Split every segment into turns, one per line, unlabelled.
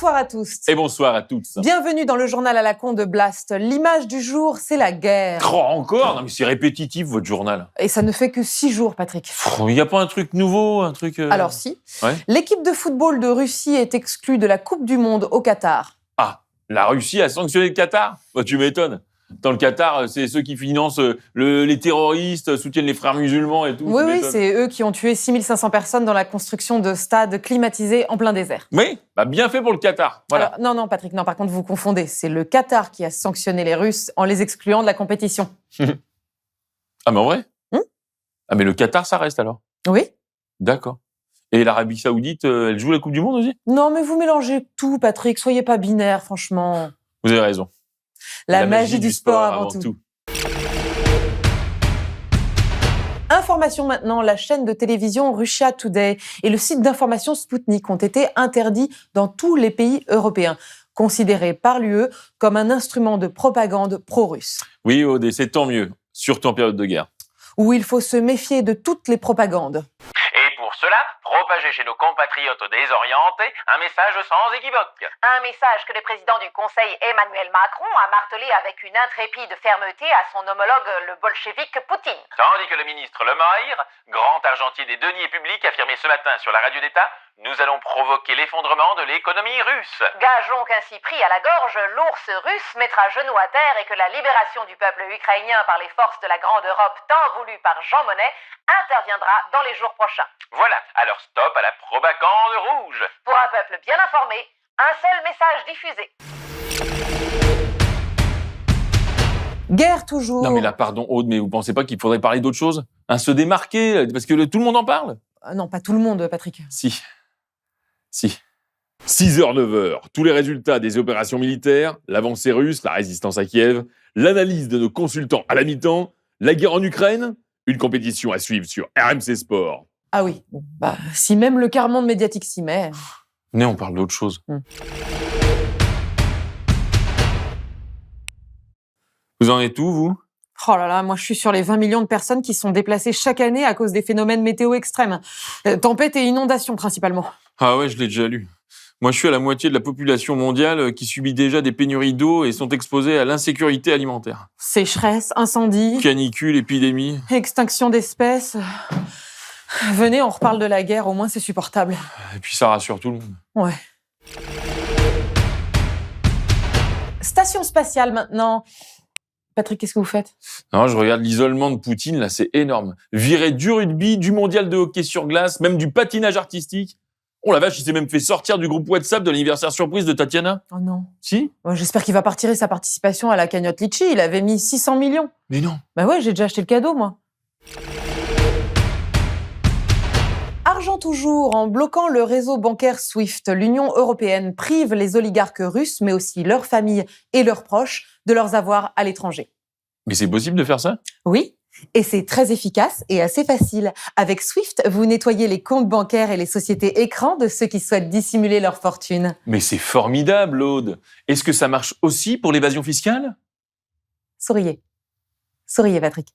Bonsoir à tous.
Et bonsoir à tous.
Bienvenue dans le journal à la con de Blast. L'image du jour, c'est la guerre.
Oh, encore? Non mais c'est répétitif votre journal.
Et ça ne fait que 6 jours, Patrick.
Il n'y a pas un truc nouveau, un truc...
Alors si.
Ouais.
L'équipe de football de Russie est exclue de la Coupe du Monde au Qatar.
Ah, la Russie a sanctionné le Qatar? Bah, tu m'étonnes. Dans le Qatar, c'est ceux qui financent les terroristes, soutiennent les frères musulmans et tout.
Oui, c'est eux qui ont tué 6500 personnes dans la construction de stades climatisés en plein désert.
Oui, bah bien fait pour le Qatar. Voilà.
Alors, non, Patrick, non, par contre, vous confondez. C'est le Qatar qui a sanctionné les Russes en les excluant de la compétition.
Ah, mais en vrai? Ah, mais le Qatar, ça reste alors?
Oui.
D'accord. Et l'Arabie Saoudite, elle joue la Coupe du Monde aussi?
Non, mais vous mélangez tout, Patrick. Soyez pas binaire, franchement.
Vous avez raison.
La magie du sport avant tout. Information maintenant, la chaîne de télévision Russia Today et le site d'information Sputnik ont été interdits dans tous les pays européens, considérés par l'UE comme un instrument de propagande pro-russe.
Oui, Aude, c'est tant mieux, surtout en période de guerre.
Où il faut se méfier de toutes les propagandes.
Et pour cela, propager chez nos compatriotes désorientés un message sans équivoque.
Un message que le président du Conseil Emmanuel Macron a martelé avec une intrépide fermeté à son homologue le bolchevique Poutine.
Tandis que le ministre Le Maire, grand argentier des deniers publics, affirmait ce matin sur la radio d'État « Nous allons provoquer l'effondrement de l'économie russe ».
Gageons qu'ainsi pris à la gorge, l'ours russe mettra genou à terre et que la libération du peuple ukrainien par les forces de la Grande Europe tant voulue par Jean Monnet interviendra dans les jours prochains.
Voilà, alors stop à la propagande rouge.
Pour un peuple bien informé, un seul message diffusé.
Guerre toujours.
Non mais là, pardon Aude, mais vous pensez pas qu'il faudrait parler d'autre chose? Se démarquer, parce que tout le monde en parle?
Non, pas tout le monde, Patrick.
Si. 6h, 9h, tous les résultats des opérations militaires, l'avancée russe, la résistance à Kiev, l'analyse de nos consultants à la mi-temps, la guerre en Ukraine, une compétition à suivre sur RMC Sport.
Ah oui, bah, si même le quart monde médiatique s'y met.
Mais on parle d'autre chose. Vous en êtes où, vous?
Oh là là, moi je suis sur les 20 millions de personnes qui sont déplacées chaque année à cause des phénomènes météo extrêmes. Tempêtes et inondations principalement.
Ah ouais, je l'ai déjà lu. Moi, je suis à la moitié de la population mondiale qui subit déjà des pénuries d'eau et sont exposés à l'insécurité alimentaire.
Sécheresse, incendie,
Canicule, épidémie.
extinction d'espèces. Venez, on reparle de la guerre, au moins c'est supportable.
Et puis ça rassure tout le monde.
Ouais. Station spatiale maintenant. Patrick, qu'est-ce que vous faites?
Non, je regarde l'isolement de Poutine, là, c'est énorme. Viré du rugby, du mondial de hockey sur glace, même du patinage artistique. Oh la vache, il s'est même fait sortir du groupe WhatsApp de l'anniversaire surprise de Tatiana.
Oh non.
Si?
Ouais, j'espère qu'il va pas retirer sa participation à la cagnotte Litchi. Il avait mis 600 millions.
Mais non.
Bah ouais, j'ai déjà acheté le cadeau, moi. Argent toujours, en bloquant le réseau bancaire SWIFT, l'Union européenne prive les oligarques russes, mais aussi leurs familles et leurs proches, de leurs avoirs à l'étranger.
Mais c'est possible de faire ça?
Oui, et c'est très efficace et assez facile. Avec SWIFT, vous nettoyez les comptes bancaires et les sociétés écrans de ceux qui souhaitent dissimuler leur fortune.
Mais c'est formidable, Aude. Est-ce que ça marche aussi pour l'évasion fiscale?
Souriez. Souriez, Patrick.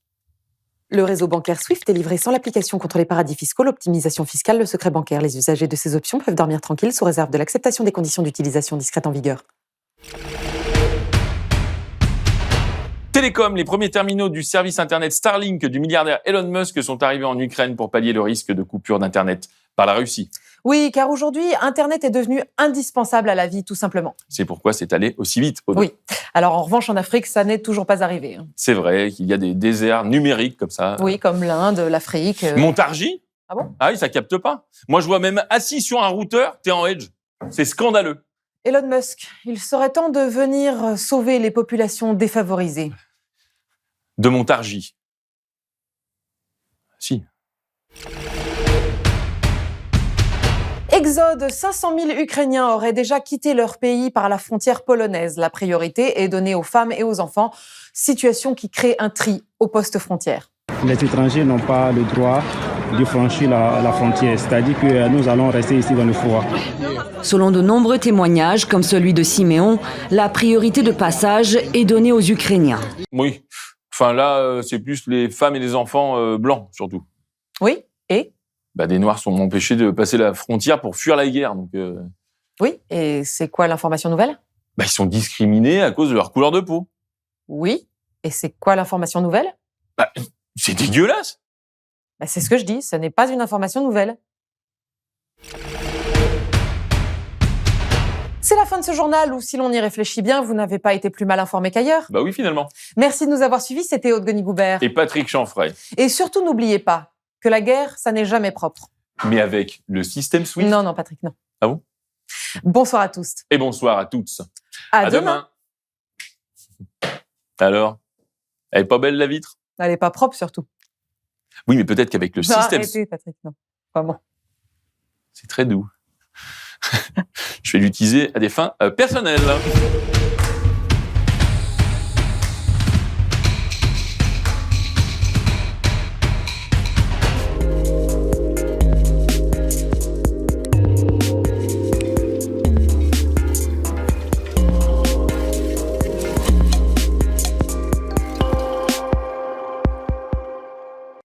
Le réseau bancaire SWIFT est livré sans l'application contre les paradis fiscaux, l'optimisation fiscale, le secret bancaire. Les usagers de ces options peuvent dormir tranquilles sous réserve de l'acceptation des conditions d'utilisation discrètes en vigueur.
Télécom, les premiers terminaux du service Internet Starlink du milliardaire Elon Musk sont arrivés en Ukraine pour pallier le risque de coupure d'Internet par la Russie.
Oui, car aujourd'hui, Internet est devenu indispensable à la vie, tout simplement.
C'est pourquoi c'est allé aussi vite, Aude.
Oui. Alors, en revanche, en Afrique, ça n'est toujours pas arrivé.
C'est vrai qu'il y a des déserts numériques comme ça.
Oui, comme l'Inde, l'Afrique.
Montargis?
Ah bon?
Ah oui, ça capte pas. Moi, je vois même assis sur un routeur, t'es en edge. C'est scandaleux.
Elon Musk, il serait temps de venir sauver les populations défavorisées.
De Montargis. Si.
Exode, 500 000 Ukrainiens auraient déjà quitté leur pays par la frontière polonaise. La priorité est donnée aux femmes et aux enfants, situation qui crée un tri aux postes frontières.
Les étrangers n'ont pas le droit de franchir la frontière, c'est-à-dire que nous allons rester ici dans le froid.
Selon de nombreux témoignages, comme celui de Siméon, la priorité de passage est donnée aux Ukrainiens.
Oui. Enfin là, c'est plus les femmes et les enfants blancs, surtout.
Oui, et
des Noirs sont empêchés de passer la frontière pour fuir la guerre. Donc,
Oui, et c'est quoi l'information nouvelle?
Ils sont discriminés à cause de leur couleur de peau.
Oui, et c'est quoi l'information nouvelle?
C'est dégueulasse.
C'est ce que je dis, ce n'est pas une information nouvelle. C'est la fin de ce journal où, si l'on y réfléchit bien, vous n'avez pas été plus mal informé qu'ailleurs.
Oui, finalement.
Merci de nous avoir suivis, c'était Aude Goni-Goubert.
Et Patrick Chanfray.
Et surtout, n'oubliez pas que la guerre, ça n'est jamais propre.
Mais avec le système SWIFT.
Non, Patrick, non.
Ah bon?
Bonsoir à tous.
Et bonsoir à toutes.
À demain.
Alors, elle est pas belle la vitre?
Elle n'est pas propre, surtout.
Oui, mais peut-être qu'avec le système...
Arrêtez, Patrick, non. Pas bon.
C'est très doux. Je vais l'utiliser à des fins personnelles.